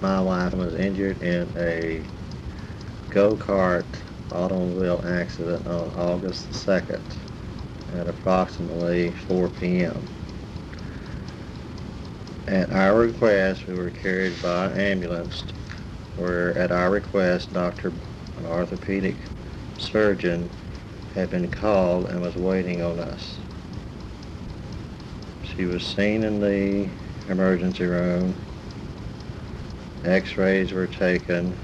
My wife was injured in a go-kart automobile accident on August the 2nd at approximately 4 p.m. At our request, we were carried by ambulance where, at our request, an orthopedic surgeon, had been called and was waiting on us. She was seen in the emergency room. X-rays were taken,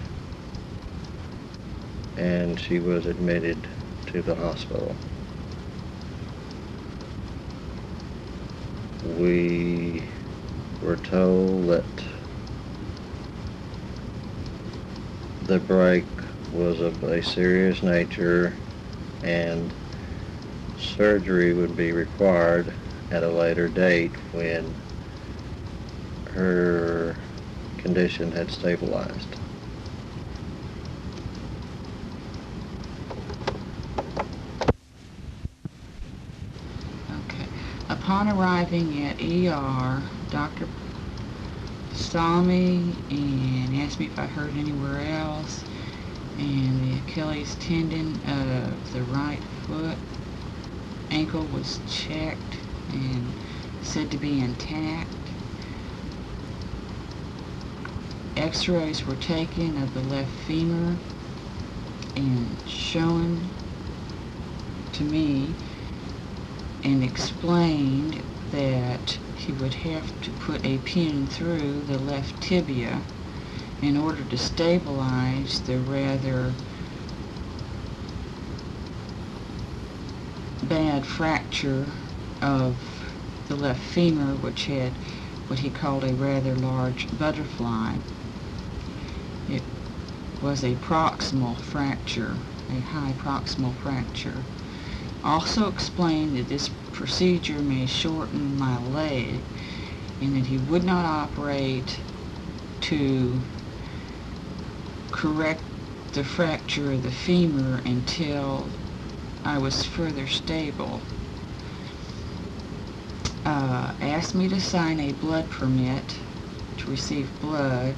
and she was admitted to the hospital. We were told that the break was of a serious nature and surgery would be required at a later date when her condition had stabilized. Okay. Upon arriving at ER, Dr. saw me and asked me if I hurt anywhere else, and the Achilles tendon of the right foot ankle was checked and said to be intact. X-rays were taken of the left femur and shown to me and explained that he would have to put a pin through the left tibia in order to stabilize the rather bad fracture of the left femur, which had what he called a rather large butterfly. It was a proximal fracture, a high proximal fracture. Also explained that this procedure may shorten my leg and that he would not operate to correct the fracture of the femur until I was further stable. Asked me to sign a blood permit to receive blood,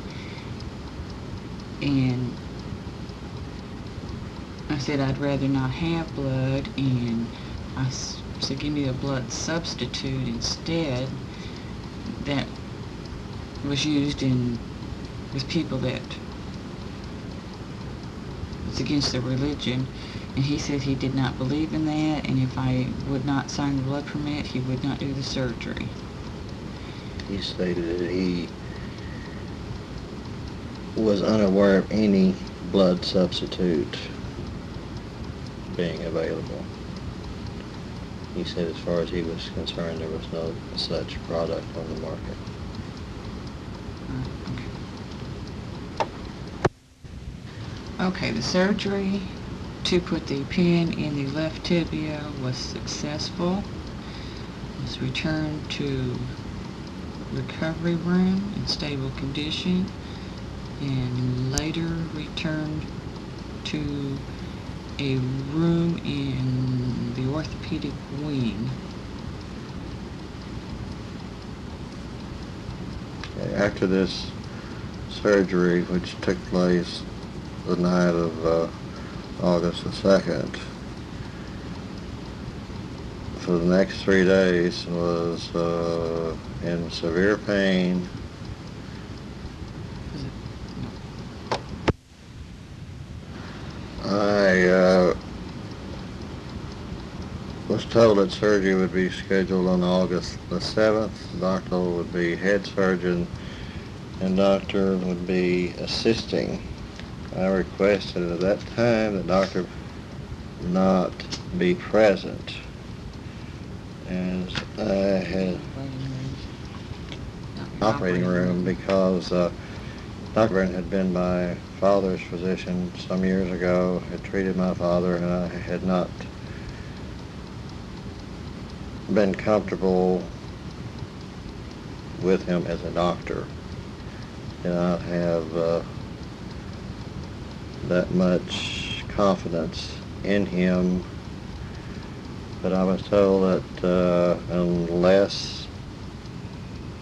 and I said I'd rather not have blood, and I said give me a blood substitute instead that was used with people that was against their religion, and he said he did not believe in that, and if I would not sign the blood permit, he would not do the surgery. He stated that he was unaware of any blood substitute being available. He said as far as he was concerned, there was no such product on the market. Okay, the surgery to put the pin in the left tibia was successful. Was returned to recovery room in stable condition and later returned to a room in the orthopedic wing. After this surgery, which took place the night of August the 2nd, for the next 3 days was in severe pain. I was told that surgery would be scheduled on August the 7th. The doctor would be head surgeon and doctor would be assisting. I requested at that time the doctor not be present, as I had operating room because Dr. had been my father's physician some years ago, had treated my father, and I had not been comfortable with him as a doctor. Did not have that much confidence in him, but I was told that unless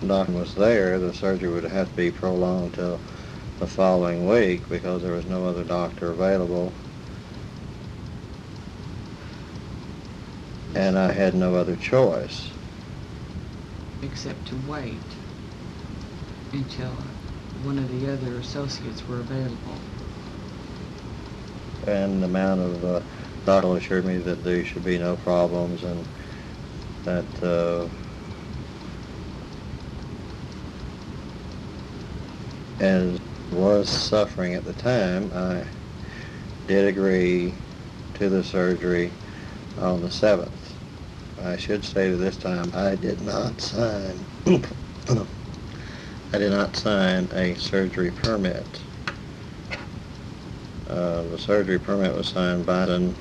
the doctor was there, the surgery would have to be prolonged till the following week because there was no other doctor available, and I had no other choice. Except to wait until one of the other associates were available. And the amount of doctor assured me that there should be no problems, and that as was suffering at the time, I did agree to the surgery on the 7th. I should say that this time I did not sign I did not sign a surgery permit. The surgery permit was signed by Biden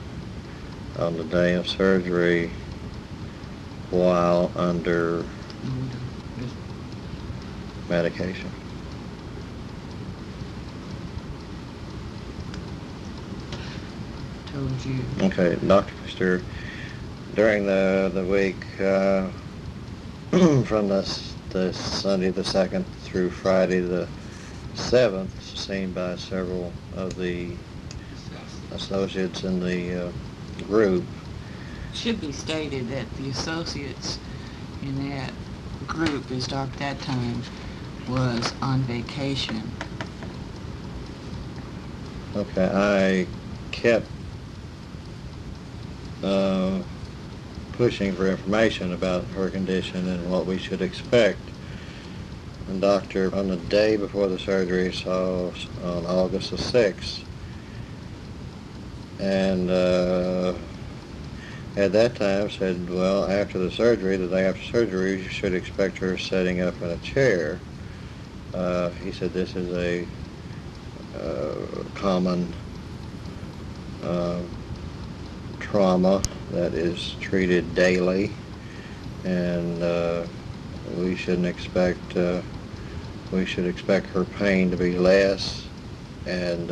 on the day of surgery while under medication. Told you. Okay, Dr. Pfister, during the week from the Sunday the 2nd through Friday the 7th, seen by several of the associates in the group. It should be stated that the associates in that group, as Doc that time was on vacation. Okay, I kept pushing for information about her condition and what we should expect. And doctor, on the day before the surgery, saw us on August the 6th. And at that time said, well, after the surgery, the day after surgery, you should expect her sitting up in a chair. He said this is a common trauma that is treated daily, and we should expect her pain to be less, and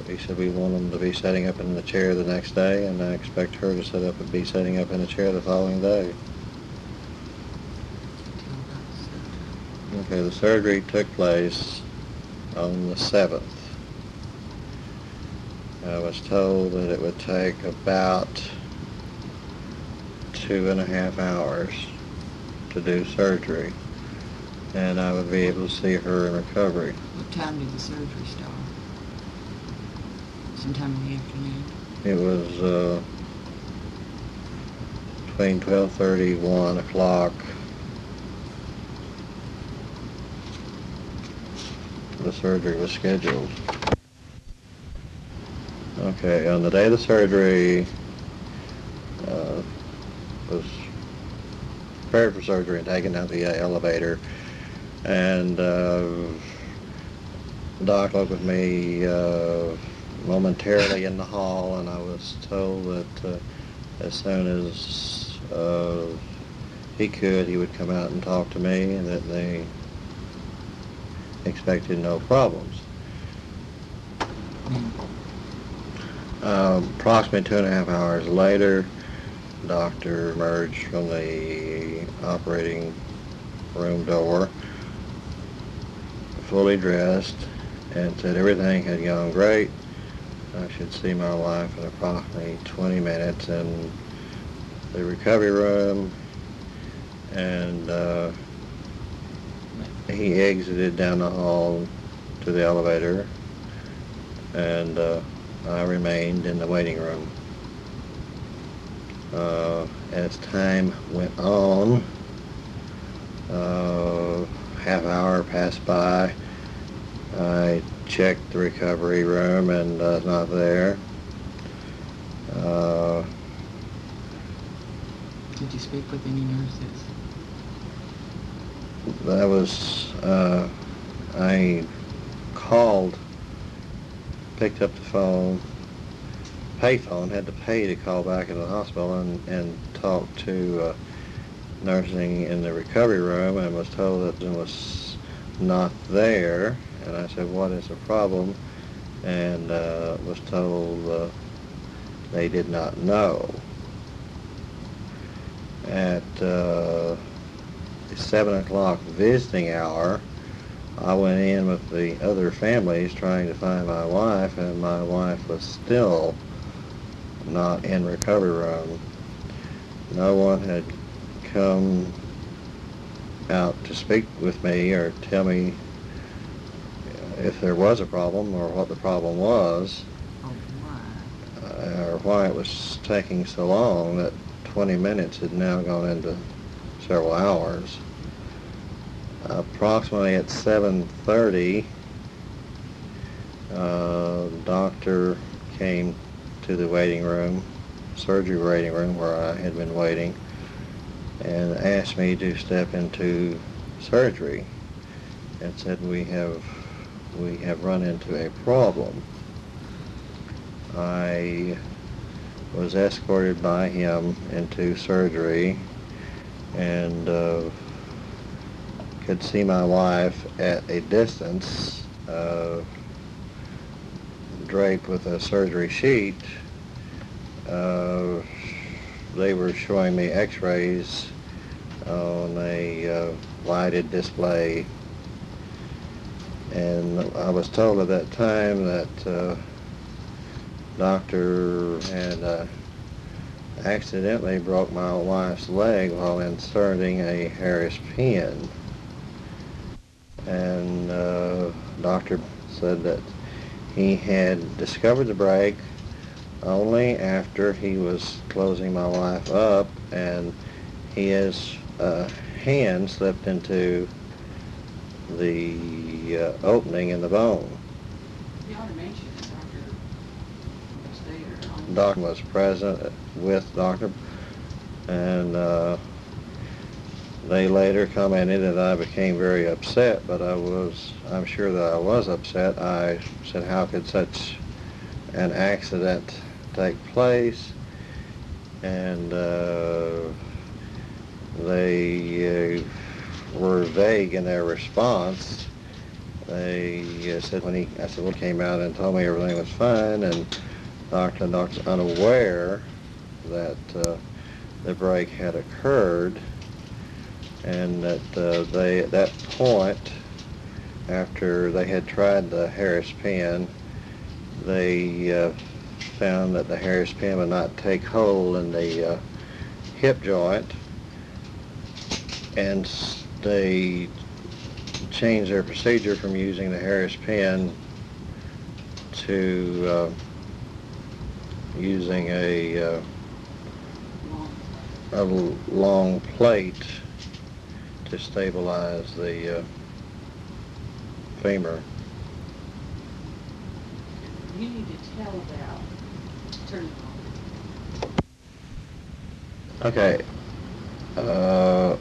he said we want them to be setting up in the chair the next day, and I expect her to set up and be setting up in a chair the following day. Okay, the surgery took place on the 7th. I was told that it would take about 2.5 hours to do surgery, and I would be able to see her in recovery. What time did the surgery start? Sometime in the afternoon? It was between 12:30 and 1 o'clock. The surgery was scheduled. Okay, on the day of the surgery, was prepared for surgery and taken down to the elevator, and Doc spoke with me momentarily in the hall, and I was told that as soon as he would come out and talk to me, and that they expected no problems. Approximately 2.5 hours later, the doctor emerged from the operating room door, fully dressed, and said everything had gone great. I should see my wife in approximately 20 minutes in the recovery room, and he exited down the hall to the elevator, and I remained in the waiting room. As time went on, half hour passed by. I checked the recovery room, and not there. Did you speak with any nurses? That was, I called, picked up the phone, payphone, had to pay to call back into the hospital and talk to nursing in the recovery room, and was told that it was not there. And I said, what is the problem? And was told they did not know. At the 7 o'clock visiting hour, I went in with the other families trying to find my wife, and my wife was still not in recovery room. No one had come out to speak with me or tell me if there was a problem or what the problem was, or why it was taking so long. That 20 minutes had now gone into several hours. Approximately at 7:30, the doctor came to the waiting room, surgery waiting room where I had been waiting, and asked me to step into surgery and said, we have run into a problem. I was escorted by him into surgery and could see my wife at a distance, draped with a surgery sheet. They were showing me x-rays on a lighted display, and I was told at that time that doctor had accidentally broke my wife's leg while inserting a Harris pin. And doctor said that he had discovered the break only after he was closing my wife up, and his hand slipped into the opening in the bone. You ought to mention the doctor was there. Doctor was present with doctor, and they later commented that I became very upset, but I'm sure that I was upset. I said, how could such an accident take place? And they were vague in their response. They said I said, well, came out and told me everything was fine, and doctor's unaware that the break had occurred, and that they, at that point, after they had tried the Harris pin, they found that the Harris pin would not take hold in the hip joint, and they changed their procedure from using the Harris pin to using a long plate to stabilize the femur. You need to tell about turning on. Okay.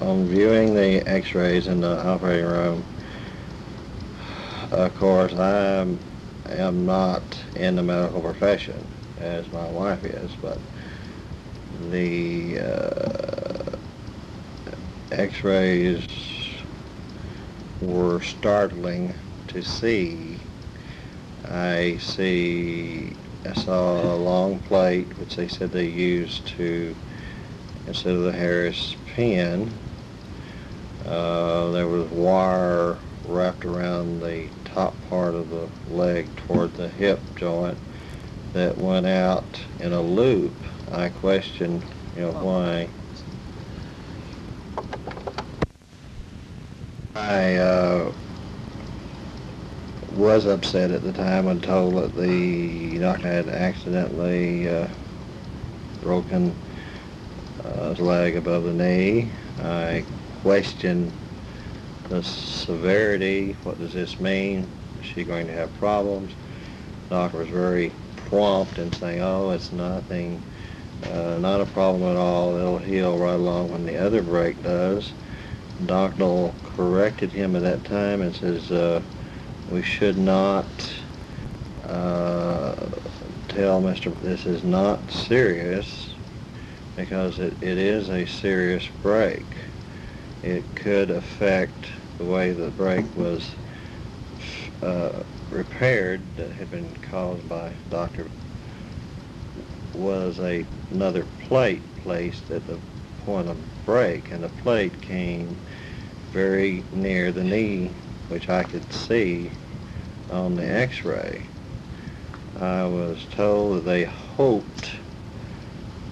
On viewing the x-rays in the operating room, of course, I am not in the medical profession, as my wife is, but the x-rays were startling to see. I saw a long plate, which they said they used to, instead of the Harris pin, there was wire wrapped around the top part of the leg toward the hip joint that went out in a loop. I questioned, why. I was upset at the time when told that the doctor had accidentally broken his leg above the knee. I questioned the severity. What does this mean? Is she going to have problems? The doctor was very prompt in saying, oh, it's nothing, not a problem at all. It'll heal right along when the other break does. Doctor corrected him at that time and says, we should not tell Mr. This is not serious, because it is a serious break. It could affect the way the break was repaired, that had been caused by Dr. was another plate placed at the point of break, and the plate came very near the knee which I could see on the x-ray. I was told that they hoped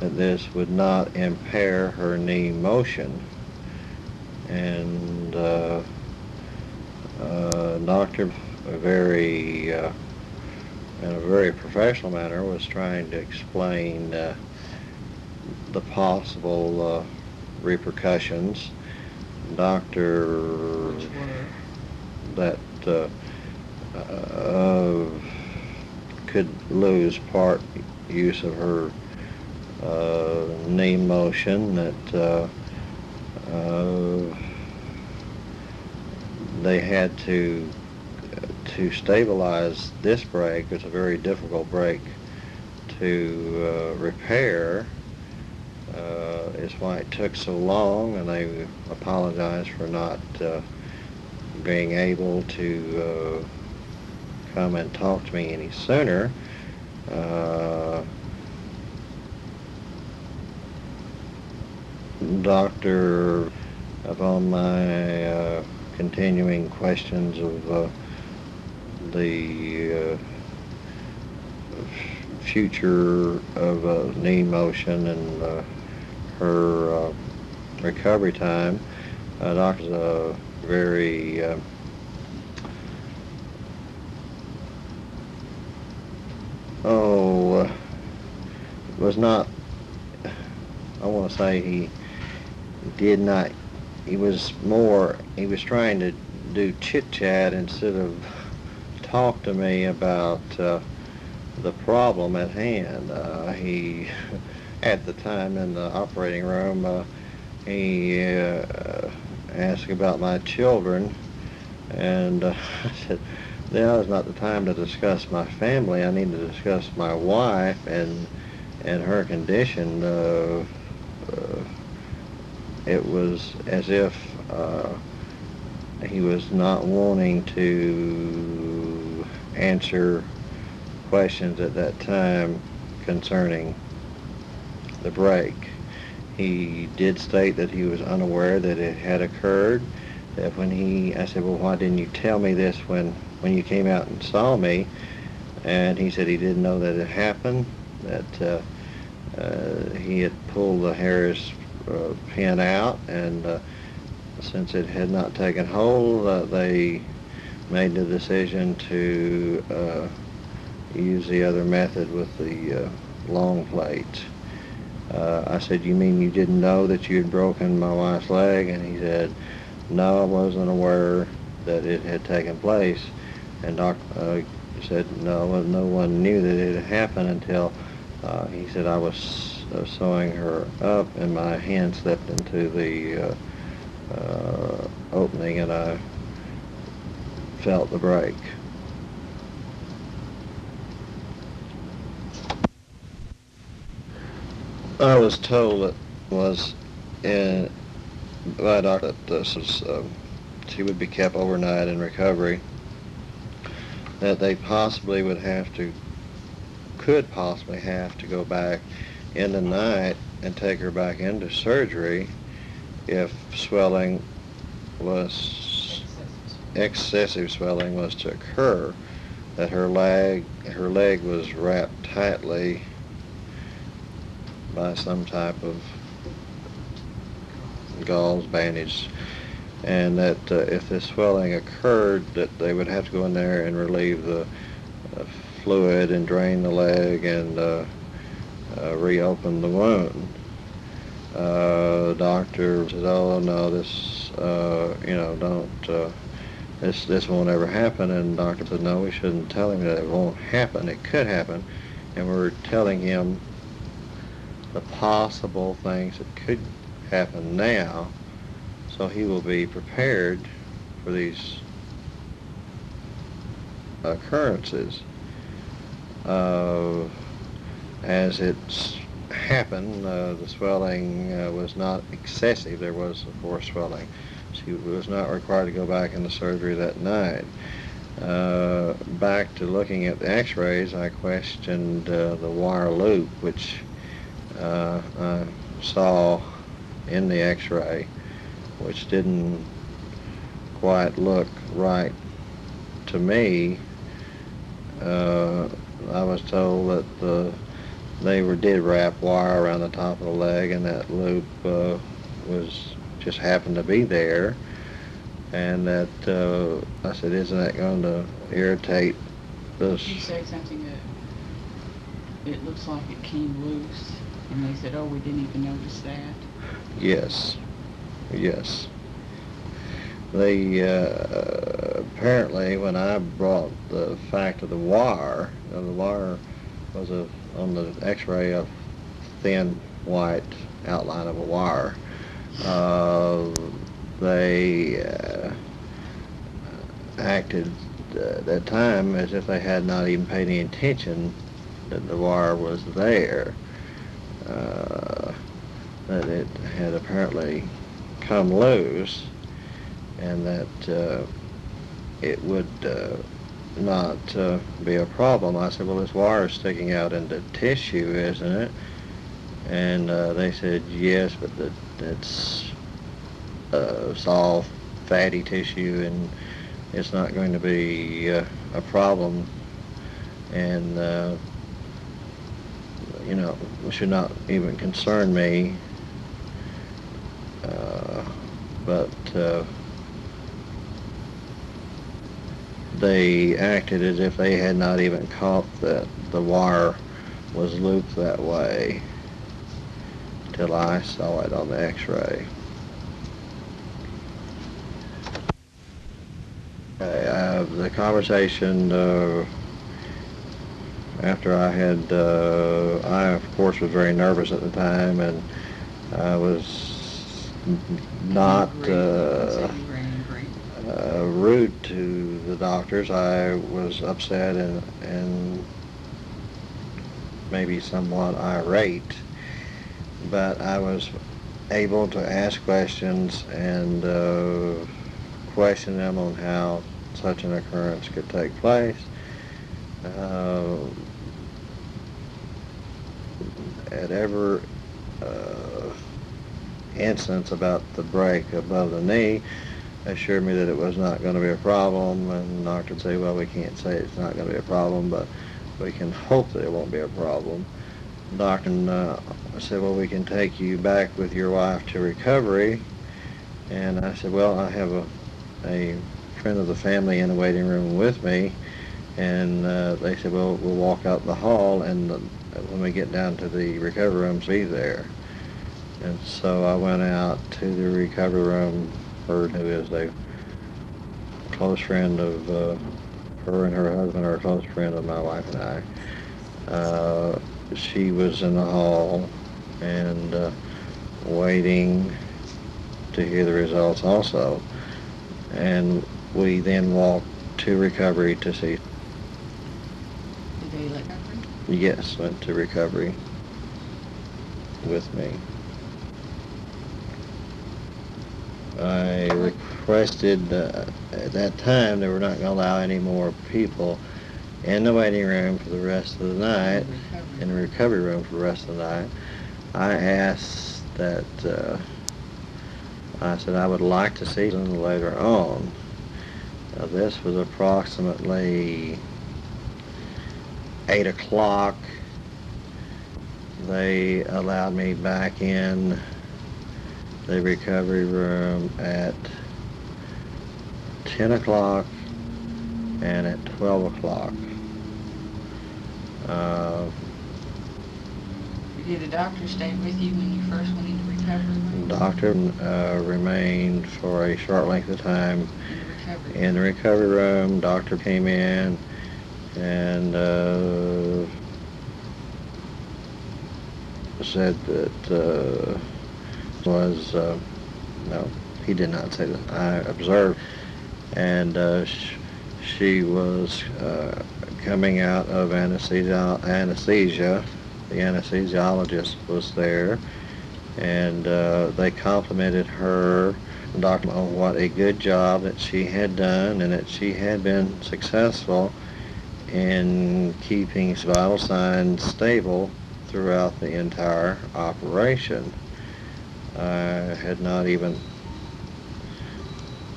that this would not impair her knee motion, and doctor in a very professional manner was trying to explain the possible repercussions. Doctor Which were? That could lose part use of her knee motion, that they had to stabilize this break. It's a very difficult break to repair. Is why it took so long, and they apologized for not being able to come and talk to me any sooner. Doctor, upon my continuing questions of the future of knee motion and her recovery time, doctor's very was not, I want to say he did not, he was trying to do chit-chat instead of talk to me about the problem at hand. He, at the time in the operating room, he asked about my children, and I said, now is not the time to discuss my family. I need to discuss my wife and her condition. It was as if he was not wanting to answer questions at that time concerning the break. He did state that he was unaware that it had occurred. That I said, well, why didn't you tell me this when you came out and saw me? And he said he didn't know that it happened, that he had pulled the Harris pin out, and since it had not taken hold, they made the decision to use the other method with the long plate. I said, you mean you didn't know that you had broken my wife's leg? And he said, no, I wasn't aware that it had taken place. And Doc said, no one knew that it had happened until he said I was sewing her up and my hand slipped into the opening and I felt the break. I was told it was by a doctor that this was, she would be kept overnight in recovery, that they could possibly have to go back in the night and take her back into surgery if excessive swelling was to occur, that her leg was wrapped tightly by some type of gauze bandage, and that if this swelling occurred, that they would have to go in there and relieve the fluid and drain the leg and reopen the wound. The doctor said, oh no, this this won't ever happen. And the doctor said, no, we shouldn't tell him that it won't happen. It could happen, and we're telling him the possible things that could happen now, so he will be prepared for these occurrences. As it's happened, the swelling was not excessive. There was, of course, swelling. She was not required to go back into surgery that night. Back to looking at the x-rays, I questioned the wire loop, which I saw in the x-ray, which didn't quite look right to me. I was told that did wrap wire around the top of the leg, and that loop was just happened to be there. And that I said, isn't that going to irritate this? Did you say something that it looks like it came loose, and they said, oh, we didn't even notice that? Yes, yes. They apparently, when I brought the fact of the wire was on the X-ray a thin white outline of a wire. They acted at that time as if they had not even paid any attention that the wire was there. That it had apparently come loose, and that it would not be a problem. I said, well, this wire is sticking out into tissue, isn't it? And they said, yes, but it's all fatty tissue, and it's not going to be a problem, and it should not even concern me. But they acted as if they had not even caught that the wire was looped that way till I saw it on the X-ray. The conversation after I of course was very nervous at the time, and I was not rude to the doctors. I was upset and maybe somewhat irate, but I was able to ask questions and question them on how such an occurrence could take place. At every instance about the break above the knee, assured me that it was not going to be a problem, and the doctor would say, well, we can't say it's not going to be a problem, but we can hope that it won't be a problem. The doctor said, well, we can take you back with your wife to recovery. And I said, well, I have a friend of the family in the waiting room with me. And they said, well, we'll walk out the hall, and when we get down to the recovery rooms, be there. And so I went out to the recovery room. Her, who is a close friend of her, and her husband are a close friend of my wife and I. She was in the hall and waiting to hear the results also. And we then walked to recovery to see. Did they let her? Yes, went to recovery with me. I requested, at that time, they were not going to allow any more people in the waiting room for the rest of the night, in the recovery room for the rest of the night. I asked that, I said I would like to see them later on. This was approximately 8 o'clock. They allowed me back in the recovery room at 10 o'clock and at 12 o'clock. Did the doctor stay with you when you first went into recovery room? The doctor remained for a short length of time in the recovery room. Doctor came in and said that was no, he did not say that. I observed, and she was coming out of anesthesia. The anesthesiologist was there, and they complimented her, doctor, on what a good job that she had done, and that she had been successful in keeping vital signs stable throughout the entire operation. I had not even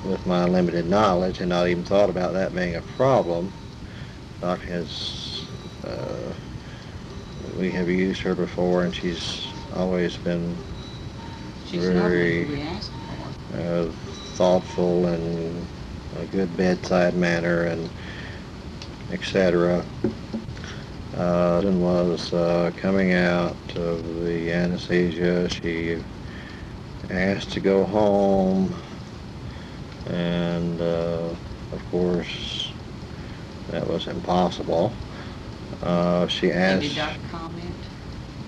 with my limited knowledge and not even thought about that being a problem. Doc has, we have used her before, and she's always been She's lovely who very we asked for. thoughtful and a good bedside manner and etc. And was coming out of the anesthesia. She asked to go home, and of course that was impossible. She And did asked. Doc comment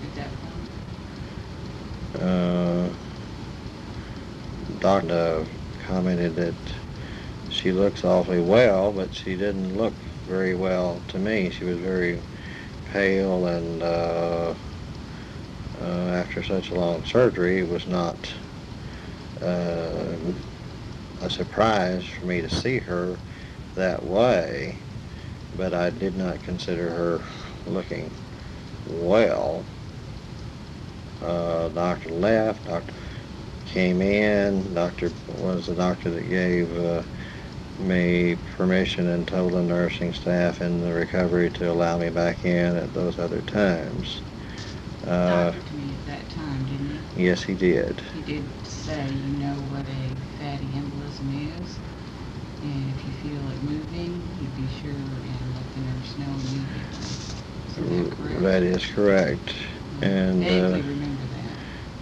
at that point? Doctor commented that she looks awfully well, but she didn't look very well to me. She was very pale, and after such a long surgery, it was not uh, a surprise for me to see her that way, but I did not consider her looking well. Doctor left. Doctor came in. Doctor was the doctor that gave me permission and told the nursing staff in the recovery to allow me back in at those other times. Doctor to me at that time, didn't he? Yes, he did. He did say, you know what a fatty embolism is, and if you feel it moving, you'd be sure and let the nurse know immediately. Is that correct? That is correct. And vaguely remember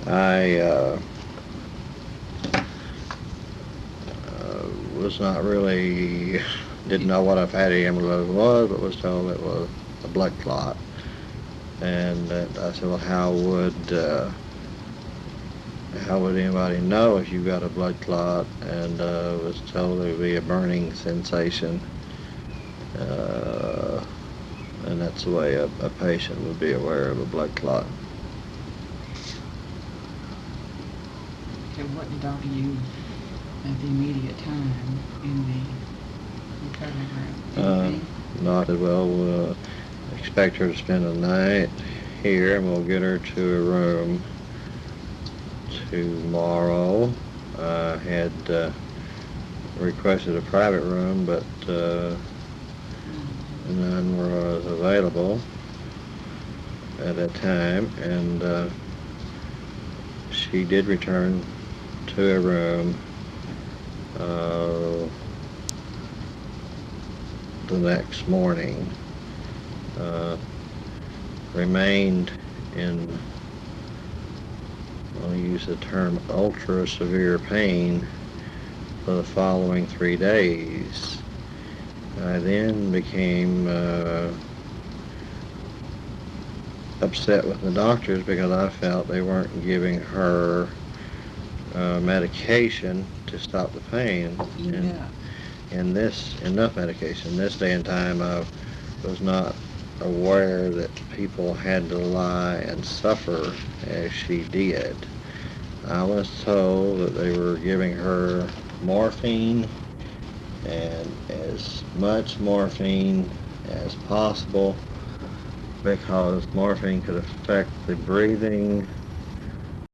that. I was not really, didn't know what a fatty embolism was, but was told it was a blood clot. And I said, well, how would anybody know if you got a blood clot? And was told there would be a burning sensation. And that's the way a patient would be aware of a blood clot. So what did Doctor use at the immediate time in the recovery room? Anything? Not as well. We'll expect her to spend the night here, and we'll get her to a room tomorrow. I had requested a private room, but none was available at that time, and she did return to a room the next morning. Remained in, I'll use the term, ultra severe pain for the following 3 days. I then became upset with the doctors because I felt they weren't giving her medication to stop the pain. Enough medication. This day and time, I was not aware that people had to lie and suffer as she did. I was told that they were giving her morphine, and as much morphine as possible, because morphine could affect the breathing